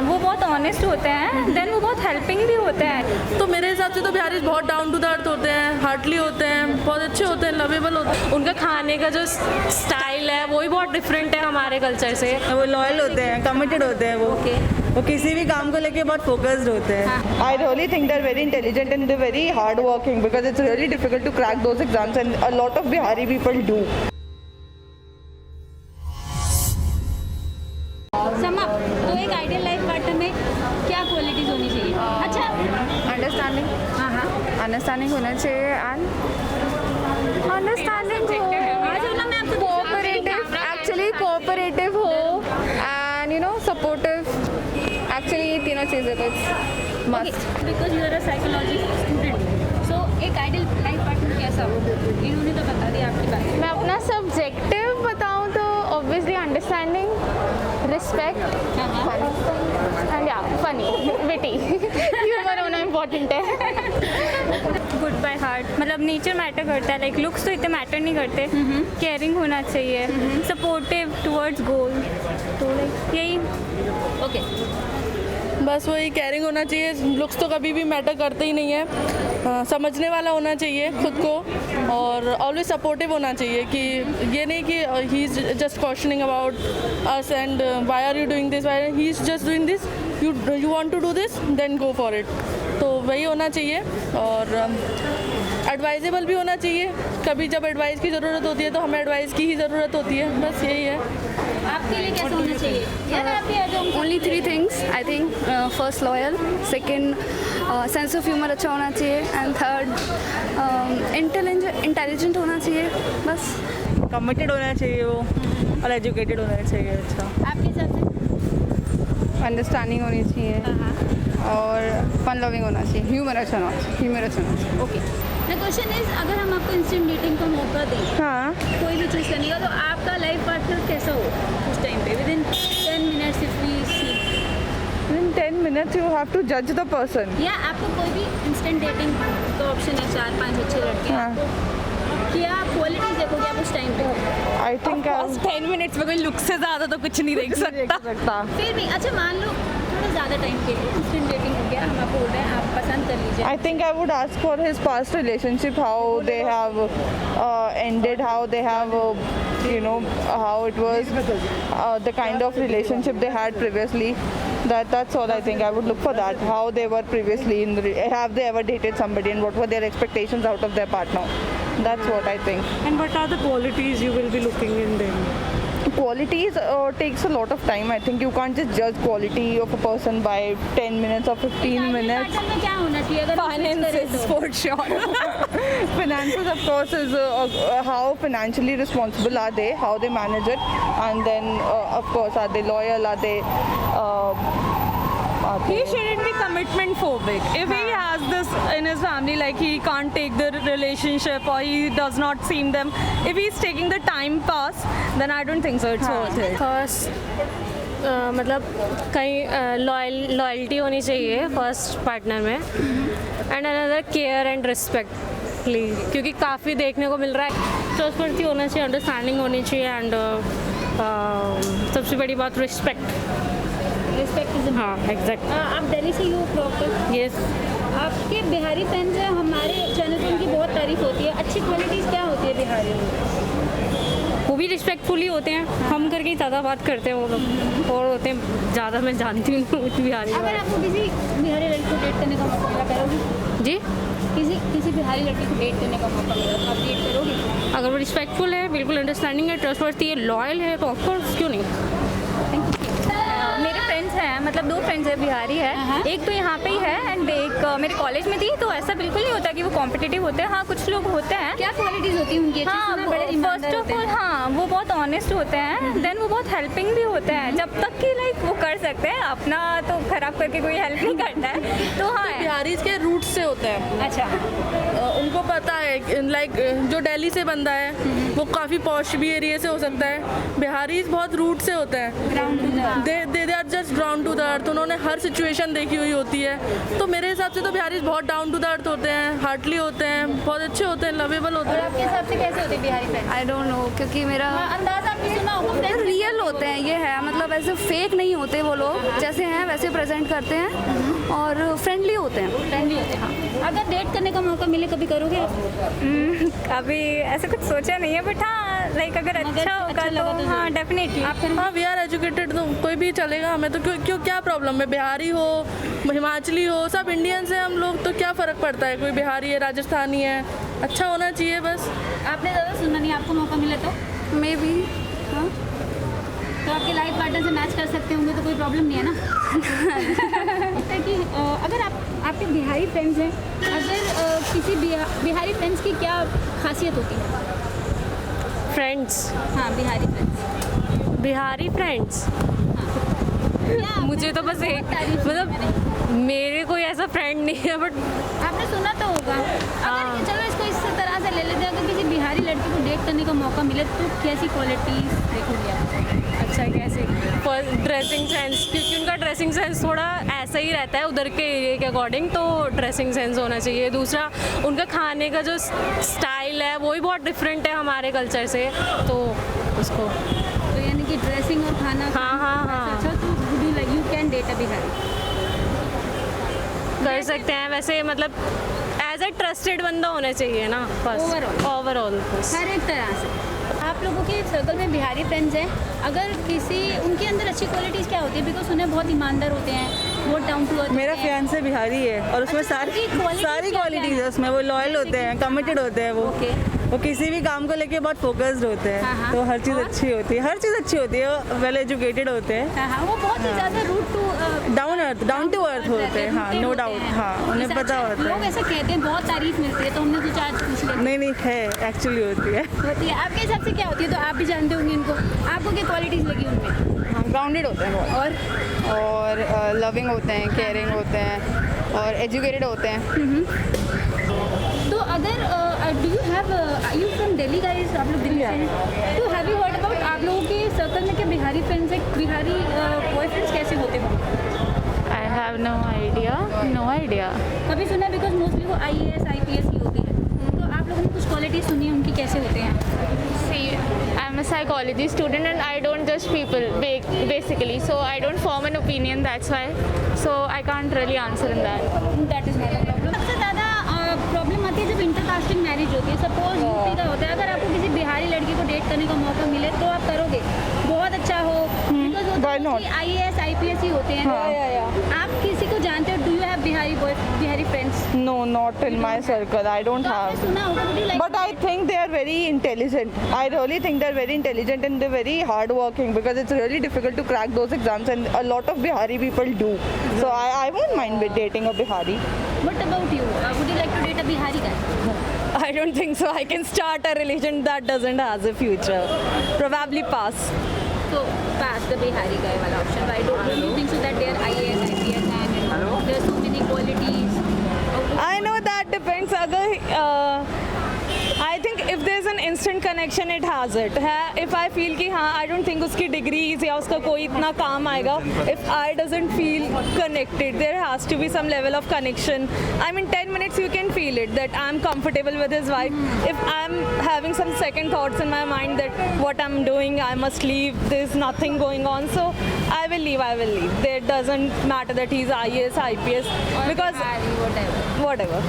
वो बहुत ऑनेस्ट होते हैं, देन वो बहुत हेल्पिंग भी होते हैं। तो मेरे हिसाब से तो बिहारी बहुत डाउन टू द अर्थ होते हैं, हार्टली होते हैं, बहुत अच्छे होते हैं, लवेबल होते हैं। उनका खाने का जो स्टाइल है वो भी बहुत डिफरेंट है हमारे कल्चर से। वो लॉयल होते हैं, कमिटेड होते हैं, वो किसी भी काम को लेके बहुत फोकस्ड होते हैं। I really think they are very intelligent and they very hard working because it's really difficult to crack those exams and a lot of Bihari people do. तो एक आइडियल लाइफ पार्टनर में क्या क्वालिटीज होनी चाहिए? अच्छा, understanding, understanding होना चाहिए and understanding cooperative, actually cooperative हो and you know supportive. Actually ये तीनों चीज़ें कुछ must. Because you are a psychology student, so एक आइडियल लाइफ पार्टनर कैसा हो? इन्होंने तो बता दिया आपकी बात। मैं अपना सब्जेक्टिव बताऊँ तो ऑब्वियसली अंडरस्टैंडिंग, रिस्पेक्ट एंड या फनी, विटी, ह्यूमर होना इम्पोर्टेंट है। गुड बाय हार्ट, मतलब नेचर मैटर करता है, लाइक लुक्स तो इतने मैटर नहीं करते। केयरिंग होना चाहिए, सपोर्टिव टुवर्ड्स गोल, तो लाइक यही। ओके, बस वही केयरिंग होना चाहिए। लुक्स तो कभी भी मैटर करते ही नहीं है। समझने वाला होना चाहिए खुद को और ऑलवेज सपोर्टिव होना चाहिए कि ये नहीं कि he is just questioning about us and why are you doing this, why he is just doing this, you want to do this then go for it. तो वही होना चाहिए और एडवाइजेबल भी होना चाहिए। कभी जब एडवाइस की ज़रूरत होती है तो हमें एडवाइस की ही ज़रूरत होती है, बस यही है। आपके लिए कैसा होना चाहिए? यार आप भी आ जाओ। Only 3 things I think. First loyal, second sense of humour अच्छा होना चाहिए एंड थर्ड इंटेलिजेंट होना चाहिए, बस। कमिटेड होना चाहिए वो और एजुकेटेड होना चाहिए। अच्छा, आपके हिसाब से? अंडरस्टैंडिंग होनी चाहिए और फन लविंग होना चाहिए, ह्यूमर अच्छा होना चाहिए। ओके, द क्वेश्चन इज, अगर हम आपको इंस्टेंट डेटिंग का मौका दें, हाँ, कोई भी चूज़ करने का, तो आपका लाइफ पार्टनर कैसा हो उस टाइम पे? Within 10 minutes if we see, in 10 minutes you have to judge the person. या आपको कोई भी इंस्टेंट डेटिंग का ऑप्शन है, 4-5 अच्छे लड़के हैं हाँ। आपको, क्या आप क्वालिटीज देखोगे आप उस टाइम पे? I think 10 मिनट्स में कोई लुक से ज़्यादा तो कुछ नहीं देख सकता। फिर भी अच्छा मान लो थोड़ा ज़्यादा टाइम के लिए इंस्टेंट डेटिंग हो गया, हम आपको बोल रहे हैं आप पसंद कर लीजिए। I think I would ask for his past relationship, how they have ended, how they have, how it was, the kind of relationship they had previously. That's all I think. I would look for that. How they were previously have they ever dated somebody, and what were their expectations out of their partner? That's what I think. And what are the qualities you will be looking in them? Qualities takes a lot of time. I think you can't just judge quality of a person by 10 minutes or 15 minutes. में क्या होना चाहिए अगर Finances for sure. Finances, of course, is how financially responsible are they, how they manage it, and then of course, are they loyal, are they He shouldn't be commitment phobic. If he has this in his family, like he can't take the relationship or he does not seem them, if he's taking the time pass, then I don't think so it's worth it. First मतलब कहीं loyalty होनी चाहिए first partner में and another care and respect, क्योंकि काफ़ी देखने को मिल रहा है। ट्रस्टवर्दी होना चाहिए, अंडरस्टैंडिंग होनी चाहिए एंड सबसे बड़ी बात रिस्पेक्ट। हाँ, एग्जैक्ट। आप दिल्ली से हो प्रॉपर? यस। आपके बिहारी फैंस हैं, हमारे चैनल पे उनकी बहुत तारीफ होती है। अच्छी क्वालिटीज़ क्या होती है बिहारी में? वो भी रिस्पेक्टफुल ही होते हैं, हम करके ज़्यादा बात करते हैं वो लोग, और होते हैं ज़्यादा, मैं जानती हूँ बिहारी। अगर आपको किसी बिहारी लड़की को डेट करने का मौका मिला, करोगी? जी, किसी बिहारी लड़की को डेट करने का मौका मिला तो आप डेट करोगे? अगर वो रिस्पेक्टफुल है, बिल्कुल अंडरस्टैंडिंग है, ट्रस्टवर्थी है, लॉयल है, तो ऑफकोर्स क्यों नहीं। मेरे फ्रेंड्स हैं, मतलब 2 फ्रेंड्स हैं बिहारी है, एक तो यहाँ पे ही है एंड एक मेरे कॉलेज में थी। तो ऐसा बिल्कुल नहीं होता कि वो कॉम्पिटिटिव होते हैं, हाँ कुछ लोग होते हैं। क्या क्वालिटीज़ होती हैं उनकी? हाँ, फर्स्ट ऑफ ऑल हाँ वो बहुत ऑनेस्ट होते हैं, देन वो बहुत हेल्पिंग भी होते हैं, जब तक कि लाइक वो कर सकते हैं, अपना तो खराब करके कोई हेल्प नहीं करता है। तो हाँ, बिहारी के रूट से होते हैं। अच्छा, उनको पता है, लाइक जो दिल्ली से बंदा है वो काफ़ी पॉश भी एरिया से हो सकता है। बिहारी बहुत रूट से होते हैं, they are just ground to the earth, उन्होंने हर सिचुएशन देखी हुई होती है। तो मेरे हिसाब से तो बिहारी बहुत डाउन टू द अर्थ होते हैं, हार्टली होते हैं, बहुत अच्छे होते हैं, लवेबल होते हैं। आपके हिसाब से कैसे होते हैं Bihari friends? I don't know, क्योंकि मेरा अंदाज़ आपने सुना होगा फ्रेंड्स रियल होते हैं, ये है मतलब ऐसे फेक नहीं होते वो लोग, जैसे हैं वैसे प्रेजेंट करते हैं और फ्रेंडली होते हैं। फ्रेंडली होते हैं। अगर डेट करने का मौका मिले कभी करोगे आप? अभी ऐसे कुछ सोचा नहीं है, बट हाँ लाइक अगर अच्छा होगा तो हाँ डेफिनेटली। हाँ, वी आर एजुकेटेड, तो कोई भी चलेगा हमें तो। क्यों क्या प्रॉब्लम है? बिहारी हो, हिमाचली हो, सब इंडियंस हैं हम लोग, तो क्या फ़र्क पड़ता है? कोई बिहारी है, राजस्थानी है, अच्छा होना चाहिए बस। आपने ज़्यादा सुना नहीं, आपको मौका मिले तो मे बी। हाँ, तो आपके लाइफ पार्टनर से मैच कर सकते होंगे तो कोई प्रॉब्लम नहीं है ना? कि अगर आपके बिहारी फ्रेंड्स हैं, अगर किसी बिहारी फ्रेंड्स की क्या खासियत होती है? फ्रेंड्स, हाँ, बिहारी फ्रेंड्स। बिहारी फ्रेंड्स, मुझे तो बस एक मतलब मेरे कोई ऐसा फ्रेंड नहीं है, बट आपने सुना तो होगा। अगर चलो इसको इस तरह से ले लेते हैं, अगर किसी बिहारी लड़की को डेट करने का मौका मिले तो कैसी क्वालिटीज़ देखोगे आप? अच्छा कैसे? फर्स्ट ड्रेसिंग सेंस, क्योंकि उनका ड्रेसिंग सेंस थोड़ा ऐसा ही रहता है उधर के एरिया के अकॉर्डिंग, तो ड्रेसिंग सेंस होना चाहिए। दूसरा, उनका खाने का जो स्टाइल है वो ही बहुत डिफरेंट है हमारे कल्चर से, तो उसको तो यानी कि ड्रेसिंग और खाना। हाँ। अच्छा, तो would you like you can date a Bihari? कर सकते हैं वैसे, मतलब एज अ ट्रस्टेड बंदा होना चाहिए ना बस, ओवरऑल बस। हर एक तरह से। आप लोगों के सर्कल में बिहारी फ्रेंड्स हैं, अगर किसी उनके अंदर अच्छी क्वालिटीज़ क्या होती है? बिकॉज उन्हें बहुत ईमानदार होते हैं, बहुत डाउन टू अर्थ। मेरा फियांसे बिहारी है और उसमें सारी क्वालिटीज़ है उसमें। वो लॉयल होते हैं, कमिटेड होते हैं, वो किसी भी काम को लेके बहुत फोकस्ड होते हैं, तो हर चीज़ अच्छी होती है, हर चीज़ अच्छी होती है। वेल एजुकेटेड होते हैं, वो बहुत ही ज़्यादा root to down to earth होते हैं। हाँ, नो डाउट। हाँ, उन्हें पता होता लोग है। ऐसा कहते हैं, बहुत तारीफ मिलती है, तो हमने सोचा आज पूछ लेते नहीं है, एक्चुअली होती है। हैं। आपके हिसाब से क्या होती है? तो आप भी जानते होंगे इनको, आपको क्या क्वालिटीज़ लगी उनमें? हम ग्राउंडेड होते हैं बहुत, और लविंग होते हैं, केयरिंग होते हैं, और एजुकेटेड होते हैं। तो अगर do you have you from Delhi guys, आप लोग दिल्ली से हैं, तो हैव यू हर्ड अबाउट आप लोगों के सर्कल में क्या बिहारी फ्रेंड्स हैं? बिहारी बॉयफ्रेंड्स कैसे होते हैं? I have no idea. कभी सुना? बिकॉज मोस्टली वो IAS IPS ही होते हैं, तो आप लोगों ने कुछ क्वालिटी सुनी है उनकी, कैसे होते हैं? See, I'm a psychology student and I don't judge people basically, so I don't form an opinion, that's why. So I can't really answer in that. That is not a problem. सबसे ज़्यादा problem आती है जब इंटरकास्टिंग marriage होती है। Suppose UP का होता है, अगर आपको किसी बिहारी लड़की को डेट करने का मौका मिले तो आप करोगे? बहुत अच्छा हो, Why not? IAS IPS ही होते हैं। आप किसी को जानते हो? Do you have Bihari friends? No, not in my circle. I don't तो आपने have. सुना होगा, would you like But I think they are very intelligent. I really think they're very intelligent and they're very hardworking, because it's really difficult to crack those exams, and a lot of Bihari people do. So I won't mind with dating a Bihari. What about you? Would you like to date a Bihari guy? I don't think so. I can start a relation that doesn't has a future. Probably pass. So pass the Bihari guy wala option. Why don't you think so that they are IAS IPS and you know, there are so many qualities? I know that depends. I think if there's an instant connection, it has it. If I feel कि हाँ, I don't think उसकी degrees या उसका कोई इतना काम आएगा. If I doesn't feel connected, there has to be some level of connection. I mean, 10 minutes you can feel it that I'm comfortable with his wife. If I'm having some second thoughts in my mind that what I'm doing, I must leave. There's nothing going on, so I will leave. There doesn't matter that he's IAS, IPS, because Bihari, whatever. whatever.